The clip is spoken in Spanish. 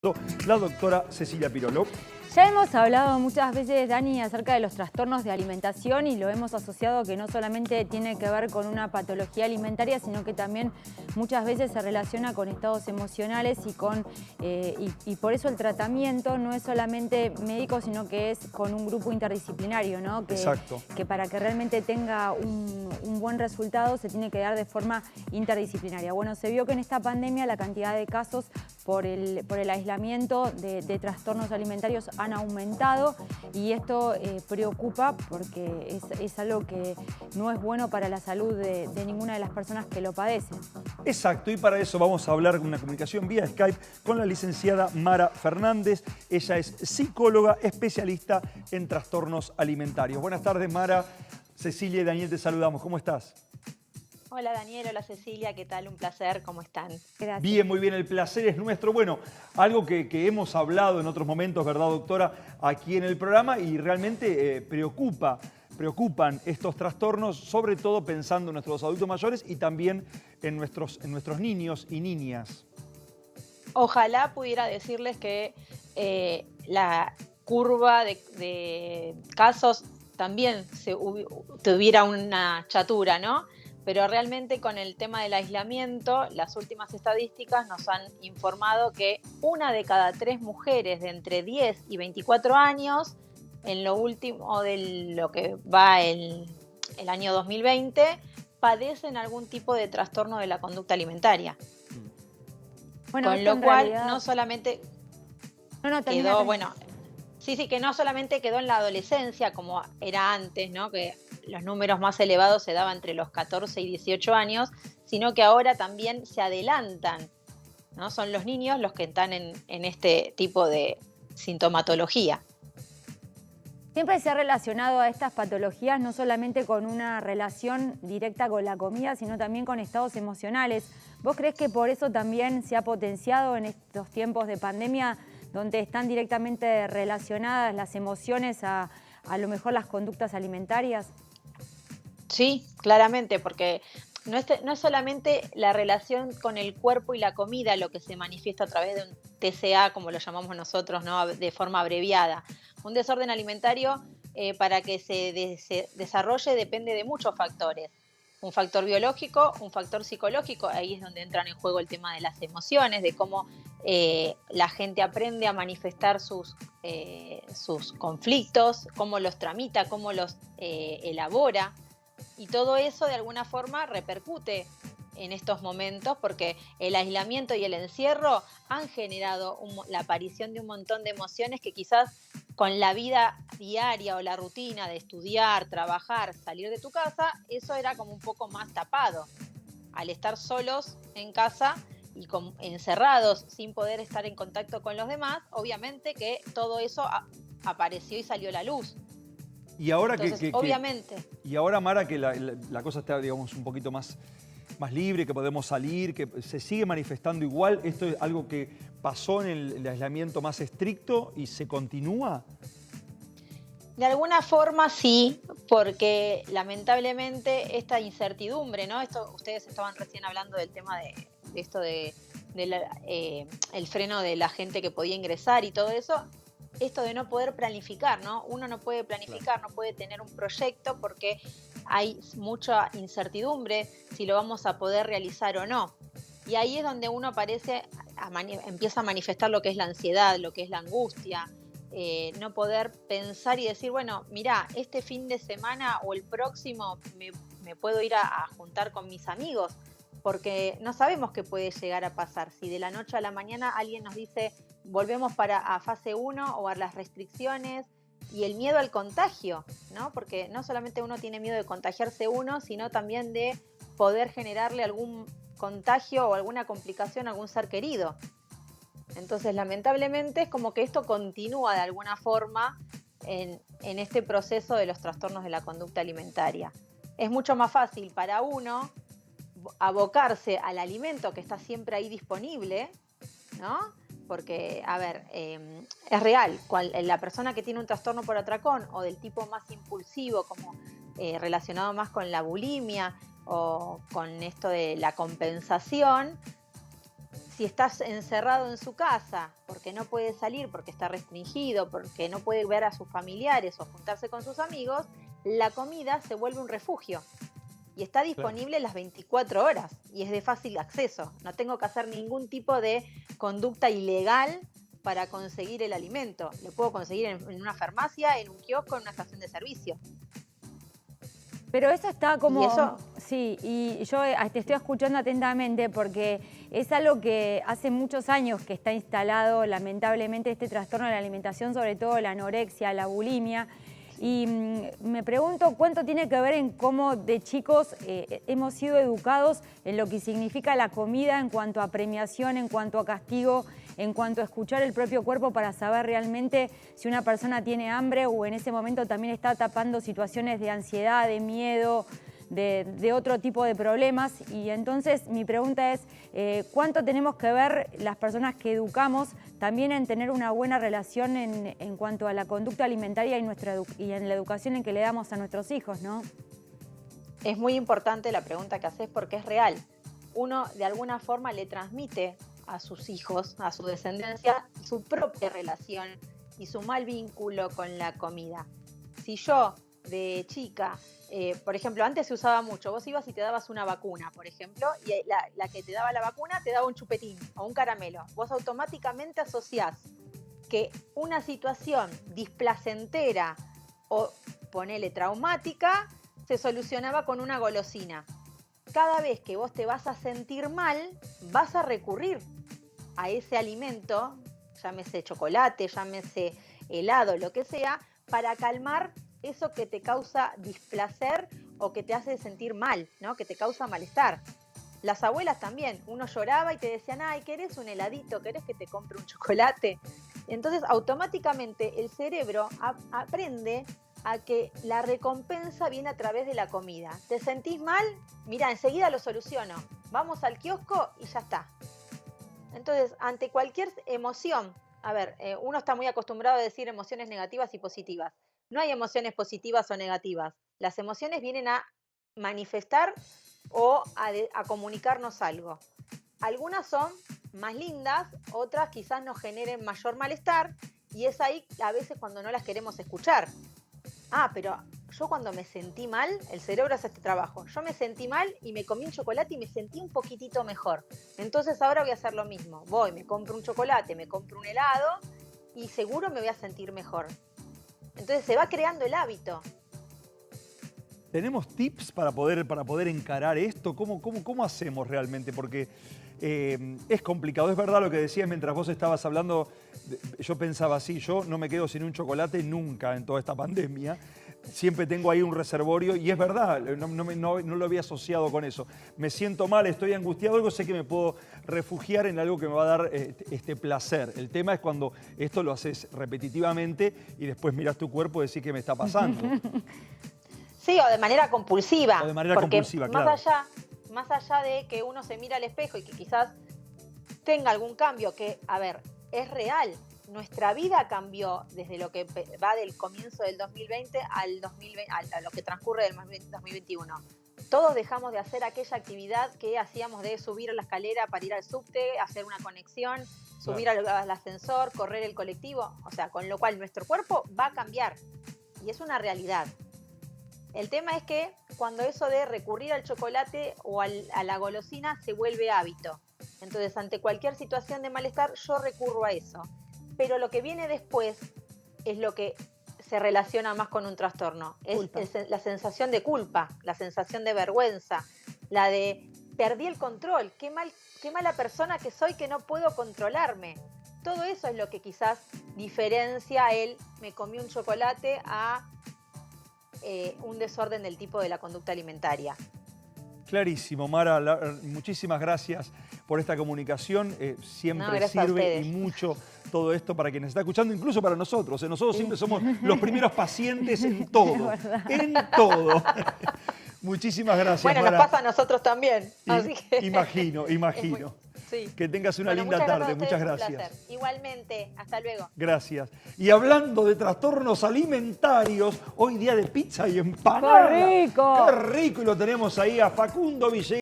la doctora Cecilia Pirolo. Ya hemos hablado muchas veces, Dani, acerca de los trastornos de alimentación y lo hemos asociado que no solamente tiene que ver con una patología alimentaria, sino que también muchas veces se relaciona con estados emocionales y por eso el tratamiento no es solamente médico, sino que es con un grupo interdisciplinario, ¿no? Exacto. Que para que realmente tenga un buen resultado se tiene que dar de forma interdisciplinaria. Bueno, se vio que en esta pandemia la cantidad de casos por el aislamiento de trastornos alimentarios han aumentado y esto preocupa porque es algo que no es bueno para la salud de ninguna de las personas que lo padecen. Exacto, y para eso vamos a hablar con una comunicación vía Skype con la licenciada Mara Fernández. Ella es psicóloga especialista en trastornos alimentarios. Buenas tardes, Mara. Cecilia y Daniel te saludamos. ¿Cómo estás? Hola Daniel, hola Cecilia, ¿qué tal? Un placer, ¿cómo están? Gracias. Bien, muy bien, el placer es nuestro. Bueno, algo que hemos hablado en otros momentos, ¿verdad, doctora? Aquí en el programa y realmente preocupan estos trastornos, sobre todo pensando en nuestros adultos mayores y también en nuestros niños y niñas. Ojalá pudiera decirles que la curva de casos también tuviera una chatura, ¿no? Pero realmente con el tema del aislamiento, las últimas estadísticas nos han informado que 1 de cada 3 mujeres de entre 10 y 24 años, en lo último de lo que va el año 2020, padecen algún tipo de trastorno de la conducta alimentaria. Bueno, Con lo cual, no solamente termina. que no solamente quedó en la adolescencia, como era antes, ¿no? Que los números más elevados se daban entre los 14 y 18 años, sino que ahora también se adelantan, ¿no? Son los niños los que están en este tipo de sintomatología. Siempre se ha relacionado a estas patologías no solamente con una relación directa con la comida, sino también con estados emocionales. ¿Vos crees que por eso también se ha potenciado en estos tiempos de pandemia, donde están directamente relacionadas las emociones a lo mejor las conductas alimentarias? Sí, claramente, porque no es solamente la relación con el cuerpo y la comida lo que se manifiesta a través de un TCA, como lo llamamos nosotros, ¿no? De forma abreviada. Un desorden alimentario, para que se desarrolle, depende de muchos factores. Un factor biológico, un factor psicológico, ahí es donde entran en juego el tema de las emociones, de cómo la gente aprende a manifestar sus conflictos, cómo los tramita, cómo los elabora. Y todo eso de alguna forma repercute en estos momentos porque el aislamiento y el encierro han generado la aparición de un montón de emociones que quizás con la vida diaria o la rutina de estudiar, trabajar, salir de tu casa, eso era como un poco más tapado. Al estar solos en casa y encerrados sin poder estar en contacto con los demás, obviamente que todo eso apareció y salió a la luz. Y ahora Entonces, obviamente. Y ahora, Mara, que la cosa está, digamos, un poquito más libre, que podemos salir, que se sigue manifestando igual. ¿Esto es algo que pasó en el aislamiento más estricto y se continúa? De alguna forma sí, porque lamentablemente esta incertidumbre, ¿no? Ustedes estaban recién hablando del tema de esto el freno de la gente que podía ingresar y todo eso. Esto de no poder planificar, ¿no? Uno no puede planificar, no puede tener un proyecto porque hay mucha incertidumbre si lo vamos a poder realizar o no. Y ahí es donde uno empieza a manifestar lo que es la ansiedad, lo que es la angustia, no poder pensar y decir, bueno, mirá, este fin de semana o el próximo me puedo ir a juntar con mis amigos, porque no sabemos qué puede llegar a pasar. Si de la noche a la mañana alguien nos dice volvemos a fase 1 o a las restricciones y el miedo al contagio, ¿no? Porque no solamente uno tiene miedo de contagiarse uno, sino también de poder generarle algún contagio o alguna complicación a algún ser querido. Entonces, lamentablemente, es como que esto continúa de alguna forma en este proceso de los trastornos de la conducta alimentaria. Es mucho más fácil para uno abocarse al alimento que está siempre ahí disponible, ¿no? Porque, a ver, es real, la persona que tiene un trastorno por atracón o del tipo más impulsivo, como relacionado más con la bulimia o con esto de la compensación, si estás encerrado en su casa porque no puede salir, porque está restringido, porque no puede ver a sus familiares o juntarse con sus amigos, la comida se vuelve un refugio y está disponible las 24 horas y es de fácil acceso. No tengo que hacer ningún tipo de conducta ilegal para conseguir el alimento. Lo puedo conseguir en una farmacia, en un kiosco, en una estación de servicio. Pero eso está como... ¿Y eso? Sí, y yo te estoy escuchando atentamente porque es algo que hace muchos años que está instalado, lamentablemente, este trastorno de la alimentación, sobre todo la anorexia, la bulimia. Y me pregunto cuánto tiene que ver en cómo de chicos hemos sido educados en lo que significa la comida en cuanto a premiación, en cuanto a castigo, en cuanto a escuchar el propio cuerpo para saber realmente si una persona tiene hambre o en ese momento también está tapando situaciones de ansiedad, de miedo, de otro tipo de problemas. Y entonces mi pregunta es, ¿cuánto tenemos que ver las personas que educamos también en tener una buena relación en cuanto a la conducta alimentaria y en la educación en que le damos a nuestros hijos, ¿no? Es muy importante la pregunta que haces porque es real. Uno de alguna forma le transmite a sus hijos, a su descendencia, su propia relación y su mal vínculo con la comida. Si yo de chica, por ejemplo, antes se usaba mucho, vos ibas y te dabas una vacuna, por ejemplo, y la que te daba la vacuna te daba un chupetín o un caramelo. Vos automáticamente asociás que una situación displacentera o, ponele, traumática, se solucionaba con una golosina. Cada vez que vos te vas a sentir mal, vas a recurrir a ese alimento, llámese chocolate, llámese helado, lo que sea, para calmar eso que te causa displacer o que te hace sentir mal, ¿no? Que te causa malestar. Las abuelas también, uno lloraba y te decían, ay, ¿querés un heladito? ¿Querés que te compre un chocolate? Entonces, automáticamente el cerebro aprende a que la recompensa viene a través de la comida. ¿Te sentís mal? Mira, enseguida lo soluciono. Vamos al kiosco y ya está. Entonces, ante cualquier emoción, a ver, uno está muy acostumbrado a decir emociones negativas y positivas. No hay emociones positivas o negativas. Las emociones vienen a manifestar o a comunicarnos algo. Algunas son más lindas, otras quizás nos generen mayor malestar y es ahí a veces cuando no las queremos escuchar. Ah, pero yo cuando me sentí mal, el cerebro hace este trabajo. Yo me sentí mal y me comí un chocolate y me sentí un poquitito mejor. Entonces ahora voy a hacer lo mismo. Voy, me compro un chocolate, me compro un helado y seguro me voy a sentir mejor. Entonces se va creando el hábito. ¿Tenemos tips para poder encarar esto? ¿Cómo hacemos realmente? Porque es complicado. Es verdad lo que decías mientras vos estabas hablando. Yo pensaba así, yo no me quedo sin un chocolate nunca en toda esta pandemia. Siempre tengo ahí un reservorio y es verdad, no lo había asociado con eso. Me siento mal, estoy angustiado, algo sé que me puedo refugiar en algo que me va a dar este placer. El tema es cuando esto lo haces repetitivamente y después miras tu cuerpo y decís qué me está pasando. Sí, o de manera compulsiva. O de manera porque compulsiva, claro. Más allá de que uno se mira al espejo y que quizás tenga algún cambio, que, a ver, es real. Nuestra vida cambió desde lo que va del comienzo del 2020 a lo que transcurre del 2021. Todos dejamos de hacer aquella actividad que hacíamos de subir a la escalera para ir al subte, hacer una conexión, subir al ascensor, correr el colectivo. O sea, con lo cual nuestro cuerpo va a cambiar. Y es una realidad. El tema es que cuando eso de recurrir al chocolate o a la golosina se vuelve hábito. Entonces, ante cualquier situación de malestar, yo recurro a eso. Pero lo que viene después es lo que se relaciona más con un trastorno. Es la sensación de culpa, la sensación de vergüenza, la de perdí el control, qué mala persona que soy que no puedo controlarme. Todo eso es lo que quizás diferencia el me comí un chocolate a un desorden del tipo de la conducta alimentaria. Clarísimo, Mara, muchísimas gracias por esta comunicación. Siempre sirve y mucho todo esto para quienes está escuchando, incluso para nosotros. Nosotros siempre somos los primeros pacientes en todo, en todo. Muchísimas gracias, Bueno, Mara. nos pasa a nosotros también. Así que Imagino. Sí. Que tengas una linda tarde. Muchas gracias. Igualmente. Hasta luego. Gracias. Y hablando de trastornos alimentarios, hoy día de pizza y empanada. ¡Qué rico! ¡Qué rico! Y lo tenemos ahí a Facundo Villegas.